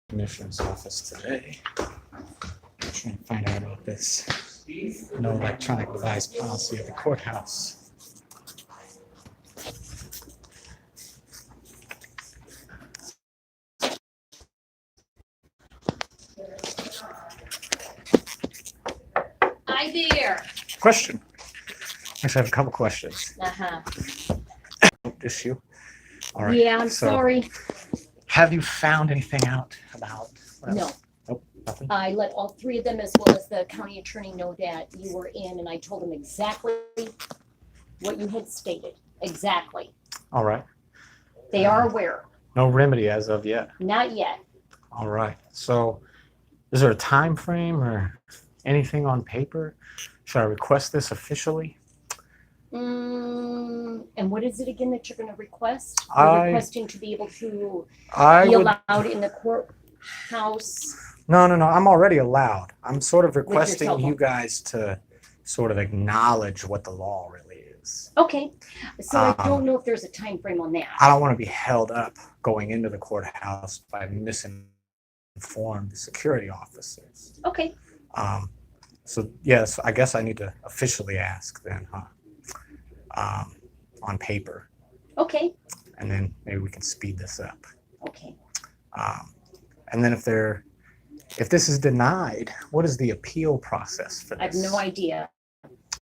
Commissioner's office today. Trying to find out about this no electronic device policy at the courthouse. Hi there. Question. Actually, I have a couple questions. Issue. All right. Yeah, I'm so, sorry. Have you found anything out about? No. Nope. Nothing. I let all three of them, as well as the county attorney, know that you were in, and I told them exactly what you had stated. Exactly. All right. They are aware. No remedy as of yet. Not yet. All right. So, is there a time frame or anything on paper? Should I request this officially? And what is it again that you're going to request? You're requesting to be able to be allowed in the courthouse. No. I'm already allowed. I'm sort of requesting you guys to sort of acknowledge what the law really is. Okay. So I don't know if there's a time frame on that. I don't want to be held up going into the courthouse by misinformed security officers. Okay. So yes, I guess I need to officially ask then, huh? On paper. Okay. And then maybe we can speed this up. Okay. And then if this is denied, what is the appeal process for this? I have no idea.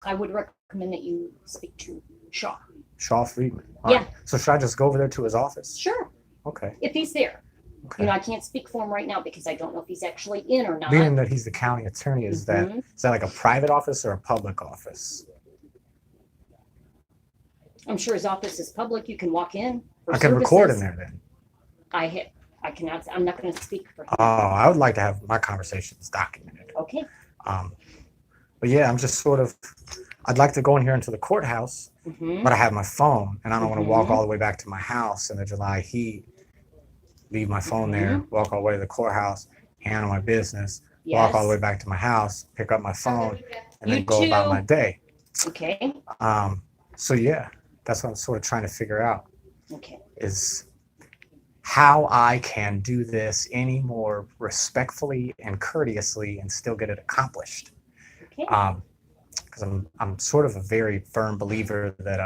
I would recommend that you speak to Shaw. Shaw Friedman. Yeah. Right. So should I just go over there to his office? Sure. Okay. If he's there. Okay. You know, I can't speak for him right now because I don't know if he's actually in or not. Being that he's the county attorney, is that like a private office or a public office? I'm sure his office is public. You can walk in. I can record in there then. I cannot. I'm not going to speak for him. Oh, I would like to have my conversations documented. Okay. But yeah, I'm just sort of. I'd like to go in here into the courthouse, but I have my phone, and I don't want to walk all the way back to my house in the July heat. Leave my phone there, walk all the way to the courthouse, handle my business, walk all the way back to my house, pick up my phone, and then go about my day. Okay. So yeah, that's what I'm sort of trying to figure out. Okay. Is how I can do this any more respectfully and courteously and still get it accomplished. Okay. Because I'm sort of a very firm believer that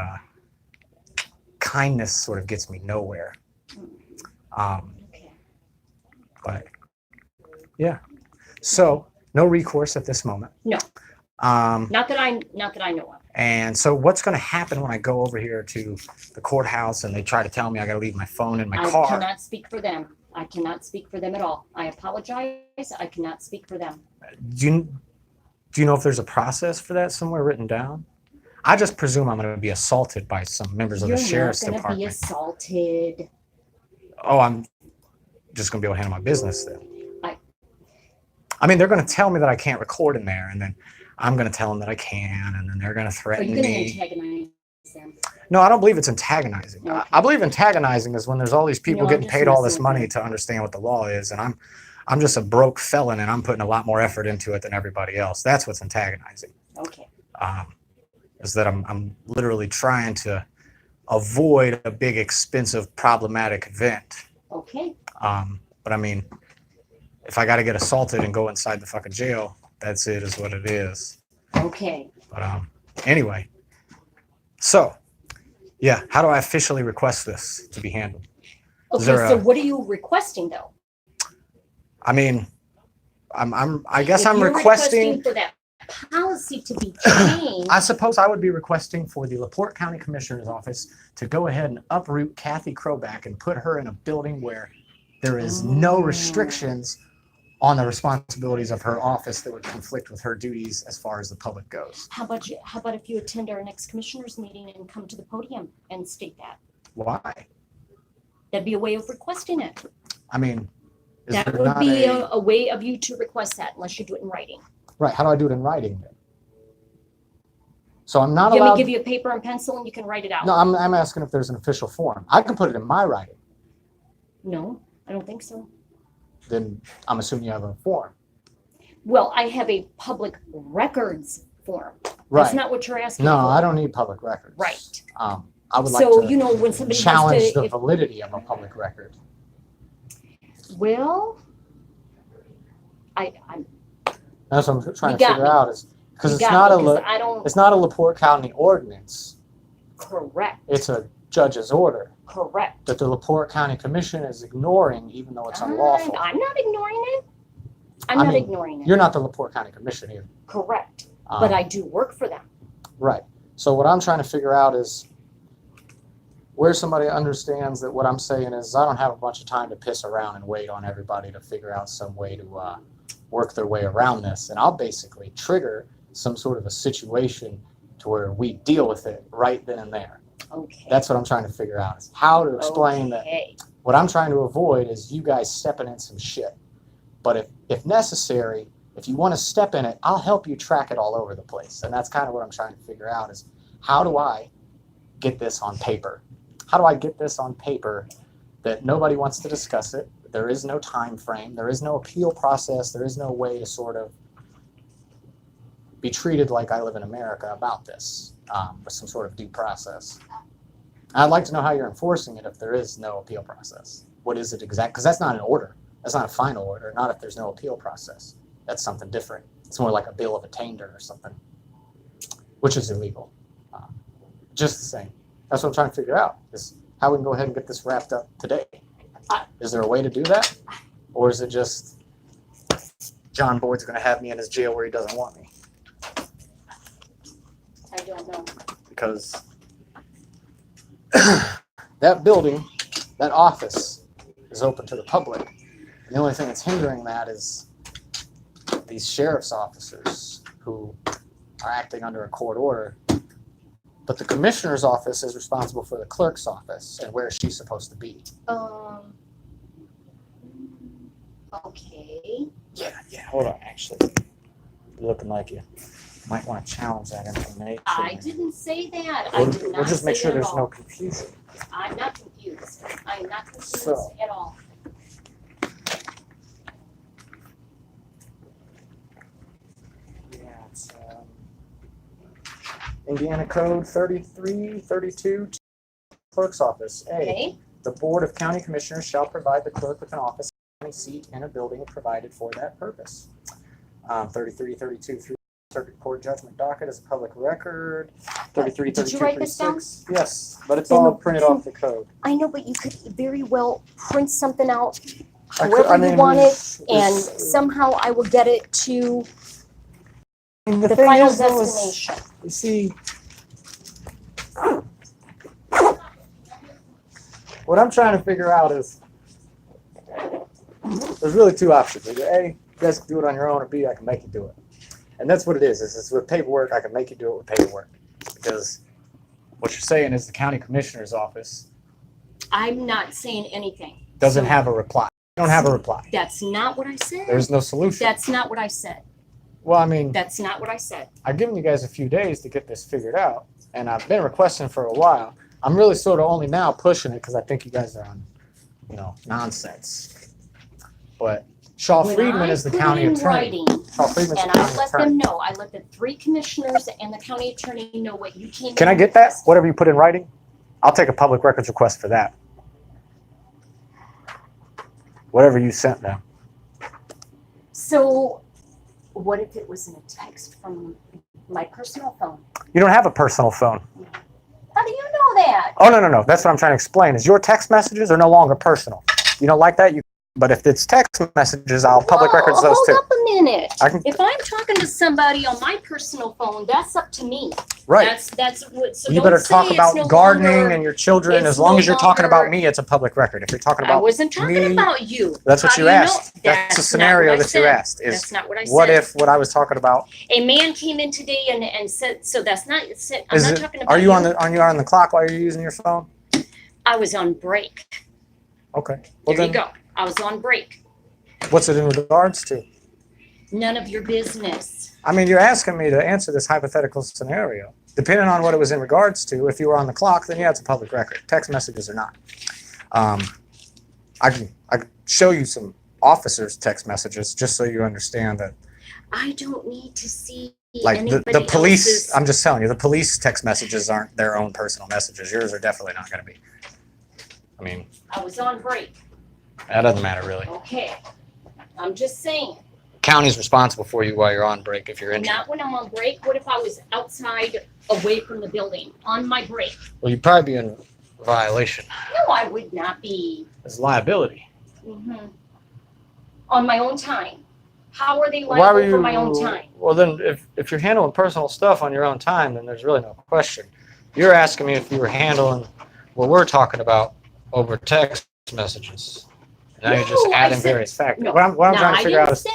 kindness sort of gets me nowhere. But yeah, so no recourse at this moment. No. Not that I know of. And so what's going to happen when I go over here to the courthouse and they try to tell me I got to leave my phone in my car? I cannot speak for them. I cannot speak for them at all. I apologize. I cannot speak for them. Do you know if there's a process for that somewhere written down? I just presume I'm going to be assaulted by some members of the sheriff's department. You're not going to be assaulted. Oh, I'm just going to be able to handle my business then. I mean, they're going to tell me that I can't record in there, and then I'm going to tell them that I can, and then they're going to threaten me. Are you going to antagonize them? No, I don't believe it's antagonizing. Okay. I believe antagonizing is when there's all these people getting paid all this money to understand what the law is, and I'm just a broke felon, and I'm putting a lot more effort into it than everybody else. That's what's antagonizing. Okay. Is that I'm literally trying to avoid a big, expensive, problematic event. Okay. But I mean, if I got to get assaulted and go inside the fucking jail, that's it, is what it is. Okay. But anyway, so yeah, how do I officially request this to be handled? Okay, so what are you requesting though? I mean, I guess if I'm you're requesting for that policy to be changed. I suppose I would be requesting for the LaPorte County Commissioner's Office to go ahead and uproot Kathy Kroback and put her in a building where there is no restrictions on the responsibilities of her office that would conflict with her duties as far as the public goes. How about if you attend our next commissioners meeting and come to the podium and state that? Why? That'd be a way of requesting it. I mean, that would be a way of you to request that, unless you do it in writing. Right. How do I do it in writing then? So I'm not allowed. Let me give you a paper and pencil and you can write it out. No, I'm asking if there's an official form. I can put it in my writing. No, I don't think so. Then I'm assuming you have a form. Well, I have a public records form. Right. That's not what you're asking No, for. I don't need public records. Right. I would like to when somebody challenge the validity of a public record. Well, I'm, That's what I'm trying You to got figure me. out is because you it's got not me, a 'cause I don't, it's not a LaPorte County ordinance. correct, It's a judge's order correct. that the LaPorte County Commission is ignoring, even though it's unlawful. I'm not ignoring it. I'm I not mean, ignoring it. You're not the LaPorte County Commission here. Correct. But I do work for them. Right. So what I'm trying to figure out is where somebody understands that what I'm saying is I don't have a bunch of time to piss around and wait on everybody to figure out some way to work their way around this. And I'll basically trigger some sort of a situation to where we deal with it right then and there. Okay. That's what I'm trying to figure out is how to explain that. What I'm trying to avoid is you guys stepping in some shit. But if necessary, if you want to step in it, I'll help you track it all over the place. And that's kind of what I'm trying to figure out is how do I get this on paper? How do I get this on paper that nobody wants to discuss it? There is no time frame. There is no appeal process. There is no way to sort of be treated like I live in America about this with some sort of due process. I'd like to know how you're enforcing it if there is no appeal process. What is it exact? Because that's not an order. That's not a final order. Not if there's no appeal process. That's something different. It's more like a bill of attainder or something, which is illegal. Just the same. That's what I'm trying to figure out, is how we can go ahead and get this wrapped up today. Is there a way to do that? Or is it just John Boyd's going to have me in his jail where he doesn't want me? I don't know. Because that building, that office, is open to the public. And the only thing that's hindering that is these sheriff's officers who are acting under a court order. But the commissioner's office is responsible for the clerk's office, and where is she supposed to be? Okay. Yeah, hold on, actually. You're looking like you might want to challenge that information. I didn't say that. We'll just make sure there's no confusion. I'm not confused. I'm not confused So. at all. Yeah, it's Indiana Code 3332, clerk's office. A, Okay. the Board of County Commissioners shall provide the clerk with an office, county seat, and a building provided for that purpose. 3332 through Circuit Court Judgment docket is a public record. 3332 Did you write this down? Yes, but it's Then all printed off the code. I know, but you could very well print something out I however you want it, and it's- somehow I will get it to the the thing final is, though, is, destination. you see, what I'm trying to figure out is there's really two options. Either A, you guys can do it on your own, or B, I can make you do it. And that's what it is. It's with paperwork, I can make you do it with paperwork. Because what you're saying is the county commissioner's office I'm not saying anything. doesn't So have a reply. You don't have a reply. That's not what I said. There's no solution. That's not what I said. Well, I mean, That's not what I said. I've given you guys a few days to get this figured out, and I've been requesting for a while. I'm really sort of only now pushing it because I think you guys are on, nonsense. But Shaw When Friedman I is the put it county in attorney. writing, Shaw Friedman's the and I county let attorney. them know. I let the 3 commissioners and the county attorney know what you came. Can I get that? Whatever you put in writing? I'll take a public records request for that. Whatever you sent them. So, what if it was in a text from my personal phone? You don't have a personal phone. How do you know that? Oh, no. That's what I'm trying to explain. Is your text messages are no longer personal. You don't like that? But if it's text messages, I'll public records those too. Hold up a minute. I can, If I'm talking to somebody on my personal phone, that's up to me. right. That's what. So You don't better say talk it's about no gardening longer- and your children. it's As long no as you're talking about longer- me, it's a public record. If you're talking I about wasn't talking me, about you. that's what How you do know? asked. That's the not scenario what I that you said. asked. Is That's not what I said. what if what I was talking about? A man came in today and said, so that's not. I'm Is not it? talking about Are you on the clock while you're using your phone? I was on break. Okay. Well, There you then, go. I was on break. what's it in regards to? None of your business. I mean, you're asking me to answer this hypothetical scenario. Depending on what it was in regards to, if you were on the clock, then yeah, it's a public record. Text messages are not. I can show you some officers' text messages just so you understand that. I don't need to see Like anybody the police, else's. I'm just telling you, the police text messages aren't their own personal messages. Yours are definitely not going to be. I mean, I was on break. that doesn't matter really. Okay. I'm just saying. county's responsible for you while you're on break if you're injured. Not when I'm on break. What if I was outside away from the building on my break? Well, you'd probably be in violation. No, I would not be. It's liability. On my own time. How are they Why were liable you, for my own time? Well, then if you're handling personal stuff on your own time, then there's really no question. You're asking me if you were handling what we're talking about over text messages. Now you're just adding various factors. No, What I'm trying to figure out is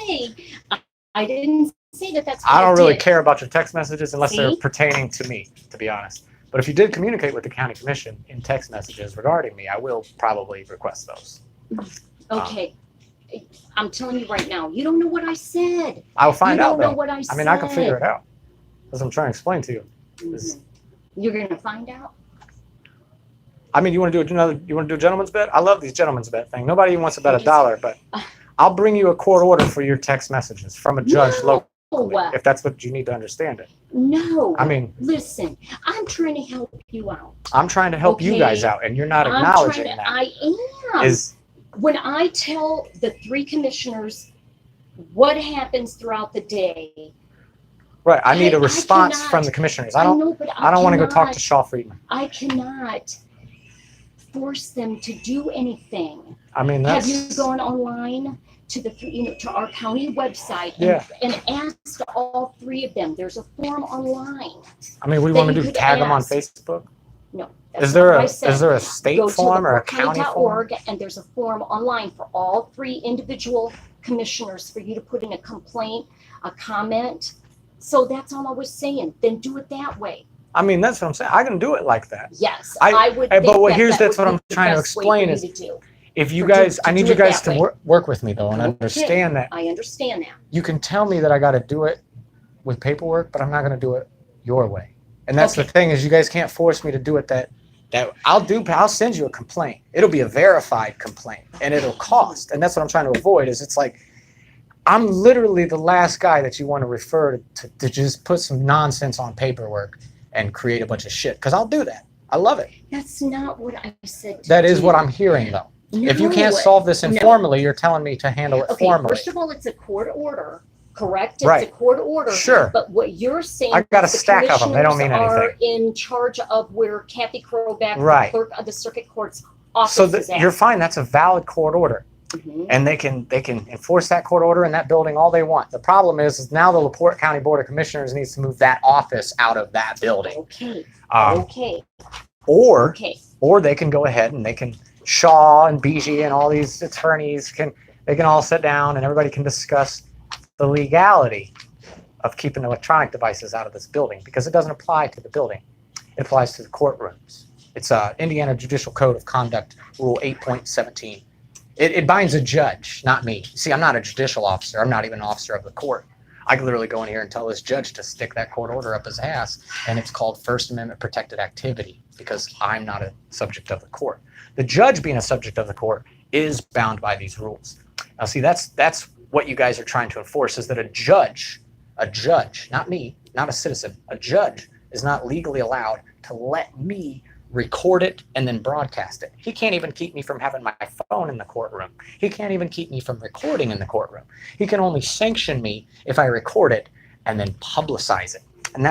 I didn't say that that's what I don't really did. care about your text messages unless they're See? pertaining to me, to be honest. But if you did communicate with the county commission in text messages regarding me, I will probably request those. Okay. I'm telling you right now, you don't know what I said. I'll find out You don't know though. what I said. I mean, I can figure it out. That's what I'm trying to explain to you. You're gonna find out? I mean, you want to do a gentleman's bet? I love these gentleman's bet thing. Nobody even wants to bet $1, but I'll bring you a court order for your text messages from a judge locally, if that's what you need to understand it. No. I mean, listen, I'm trying to help you out. I'm trying to help you guys out, and you're not acknowledging that. I am. When I tell the 3 commissioners what happens throughout the day. Right, I need a response from the commissioners. I don't want to go talk to Shaw Friedman. I cannot force them to do anything. I mean, have you gone online to the to our county website and asked all 3 of them? There's a form online. I mean, we want to do tag them on Facebook. No. Is there a state form or a county form? And there's a form online for all 3 individual commissioners for you to put in a complaint, a comment. So that's all I was saying. Then do it that way. I mean, that's what I'm saying. I can do it like that. Yes, I would. But that's what I'm trying to explain is, if you guys, I need you guys to work with me though and understand that. I understand that. You can tell me that I got to do it with paperwork, but I'm not going to do it your way. And that's the thing is, you guys can't force me to do it that I'll send you a complaint. It'll be a verified complaint and it'll cost. And that's what I'm trying to avoid is it's like, I'm literally the last guy that you want to refer to just put some nonsense on paperwork and create a bunch of shit. Because I'll do that. I love it. That's not what I said. That is what I'm hearing, though. No, if you can't solve this informally, you're telling me to handle it formally. First of all, it's a court order, correct? It's a court order. Sure. But what you're saying, I got a stack of them. They don't mean anything. Are in charge of where Kathy Kroback, the clerk of the circuit court's office is at. You're fine. That's a valid court order. And they can enforce that court order in that building all they want. The problem is now the LaPorte County Board of Commissioners needs to move that office out of that building. Or they can go ahead and they can Shaw and Beege and all these attorneys can all sit down and everybody can discuss the legality of keeping electronic devices out of this building because it doesn't apply to the building. It applies to the courtrooms. It's Indiana Judicial Code of Conduct Rule 8.17. It binds a judge, not me. See, I'm not a judicial officer. I'm not even an officer of the court. I could literally go in here and tell this judge to stick that court order up his ass, and it's called First Amendment protected activity because I'm not a subject of the court. The judge being a subject of the court is bound by these rules. Now, see, that's what you guys are trying to enforce is that a judge, not me, not a citizen, a judge is not legally allowed to let me record it and then broadcast it. He can't even keep me from having my phone in the courtroom. He can't even keep me from recording in the courtroom. He can only sanction me if I record it and then publicize it. And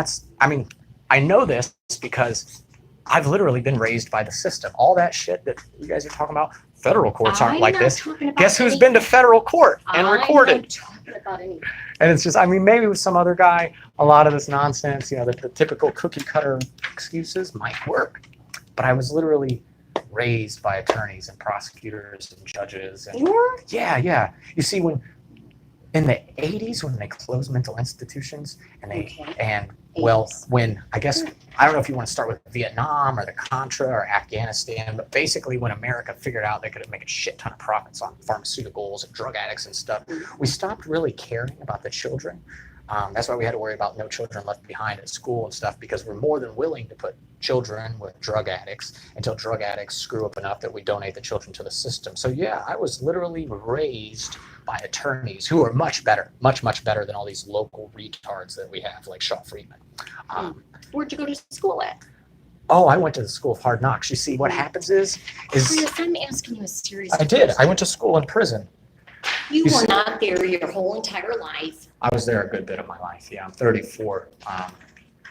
I know this because I've literally been raised by the system. All that shit that you guys are talking about, federal courts aren't like this. Guess who's been to federal court and recorded? I'm not talking about anything. And it's just, maybe with some other guy, a lot of this nonsense, the typical cookie cutter excuses might work. But I was literally raised by attorneys and prosecutors and judges. And yeah. You see, when in the 80s, when they closed mental institutions, when I guess I don't know if you want to start with Vietnam or the Contra or Afghanistan, but basically when America figured out they could make a shit ton of profits on pharmaceuticals and drug addicts and stuff, we stopped really caring about the children. That's why we had to worry about no children left behind at school and stuff because we're more than willing to put children with drug addicts until drug addicts screw up enough that we donate the children to the system. So yeah, I was literally raised by attorneys who are much better, much better than all these local retards that we have like Shaw Friedman. Where'd you go to school at? Oh, I went to the School of Hard Knocks. You see, what happens is Chris, I'm asking you a serious question. I did. I went to school in prison. You You were see- not there your whole entire life. I was there a good bit of my life. Yeah, I'm 34. I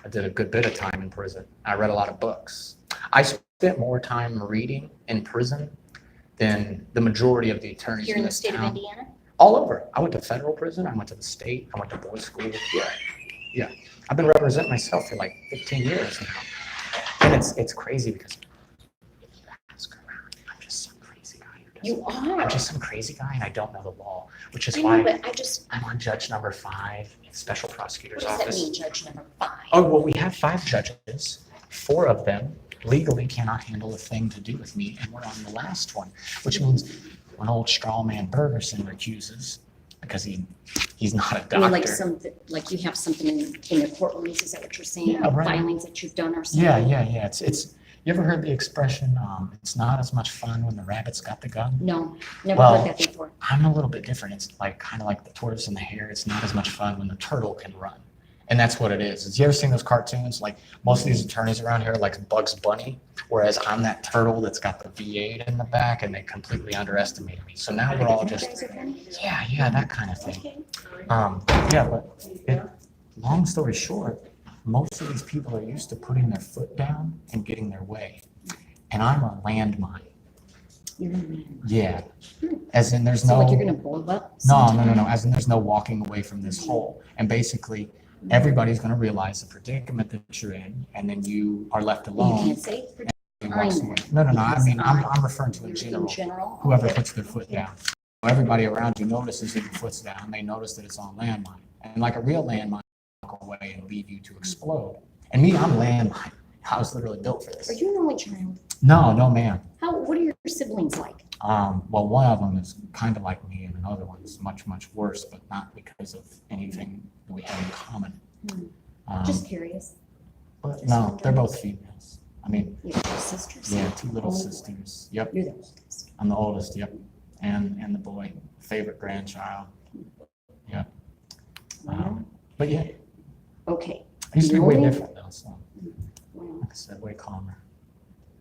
did a good bit of time in prison. I read a lot of books. I spent more time reading in prison than the majority of the attorneys Here in the this state of town. Indiana? All over. I went to federal prison. I went to the state. I went to boys' school. Yeah. I've been representing myself for like 15 years now, and it's crazy because ask around, I'm just some crazy guy. You are. I'm just some crazy guy, and I don't know the law, which is I why know, but I'm on judge number 5 in the special prosecutor's what does that office. mean, Judge number 5? Oh, well, we have 5 judges. 4 of them legally cannot handle a thing to do with me, and we're on the last one, which means when old strawman Bergerson recuses, because he's not a doctor. I mean, like something, like you have something in the courtrooms, is that what you're saying? Yeah, right. Filings that you've done or something? Yeah. It's. You ever heard the expression, it's not as much fun when the rabbit's got the gun? No, never Well, heard that before. I'm a little bit different. It's like kind of like the tortoise and the hare. It's not as much fun when the turtle can run. And that's what it is. Have you ever seen those cartoons? Like most of these attorneys around here are like Bugs Bunny, whereas I'm that turtle that's got the V8 in the back, and they completely underestimate me. So now we're all just, yeah, that kind of thing. But long story short, most of these people are used to putting their foot down and getting their way. And I'm a landmine. You're a man. Yeah. As in there's So no. like you're gonna blow up? No. sometime? As in there's no walking away from this hole. And basically, everybody's going to realize the predicament that you're in, and then you are left You alone. can't say for and walks away. No. I mean, I'm referring to in general. Whoever puts their foot down. Everybody around you notices that your foot's down. They notice that it's on landmine. And like a real landmine, walk away and leave you to explode. And me, I'm landmine. I was literally built for this. Are you an only child? No, ma'am. What are your siblings like? Well, one of them is kind of like me, and another one is much, much worse, but not because of anything that we have in common. Just curious. But no, they're both females. I mean, You have two sisters? yeah, 2 little Oh. sisters. Yep, You're the oldest. I'm the oldest. Yep, and the boy, favorite grandchild. Yep. But yeah, Okay. I used to be way Really? different though. So, Well, like I said, way calmer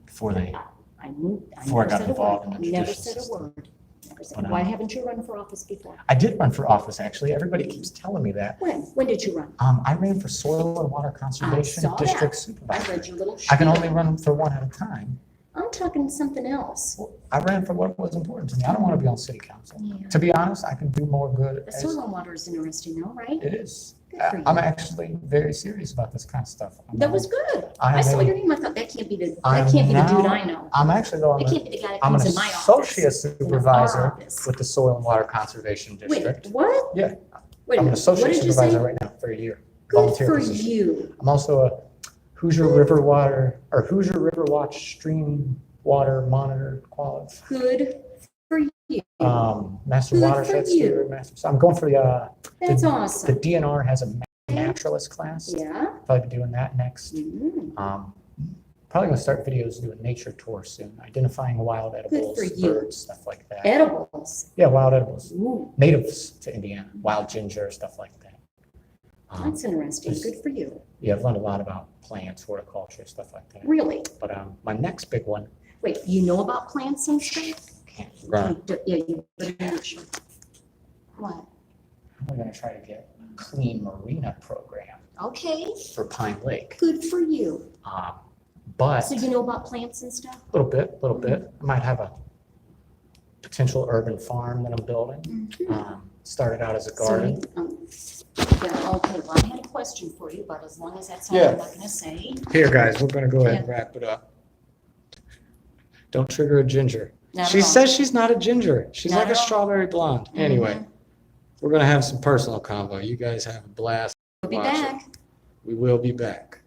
before they. I Before I never got said a involved word. in the Never judicial said a system. word. Never said. But, Why haven't you run for office before? I did run for office actually. Everybody keeps telling me that. When? When did you run? I ran for soil and water conservation saw district that. I supervisor. read your little. I can spiel. only run for one at a time. I'm talking something else. Well, I ran for what was important to me. I don't want to be on city council. Yeah. To be honest, I can do more good. The as- soil and water is interesting though, right? It is. Good for you. I'm actually very serious about this kind of stuff. That was good. I I saw am your name. I thought that can't be the I'm dude now- I know. I'm actually though, That can't be the guy that I'm an comes in my office. associate in our supervisor office. with the Soil and Water Conservation Wait, District. what? Yeah. Wait, a I'm an minute. What associate did you supervisor say? right now for a year. Good volunteer for position. you. I'm also a Hoosier River Watch Stream Water Monitor Quality. Good for you. Master Good Watershed for you. Steward, Master. So I'm going for That's the awesome. DNR has a naturalist class. Yeah. Probably be doing that next. Mm. Probably gonna start videos doing nature tours soon, identifying wild edibles, for you. birds, stuff like that. Edibles. Yeah, wild edibles, Ooh, natives to Indiana, wild ginger, stuff like that. that's interesting. just- Good for you. Yeah, I've learned a lot about plants, horticulture, stuff like that. Really? But my next big one, Wait, you know about plants and stuff? can't You run. do- Yeah, you better make sure. What? I'm gonna try to get a clean marina program Okay, for Pine Lake. good for you. But So you know about plants and stuff? a little bit. I might have a potential urban farm that I'm building. Started out as a garden. Yeah, okay, well, I had a question for you, but as long as that's all Yeah. I'm not gonna say. Here, guys, we're gonna go ahead and Yeah. wrap it up. Don't trigger a ginger. Not She at all. says she's not a ginger. She's Not like a at all. strawberry blonde. Anyway, we're gonna have some personal convo. You guys have a blast. We'll be Watch it. back. We will be back.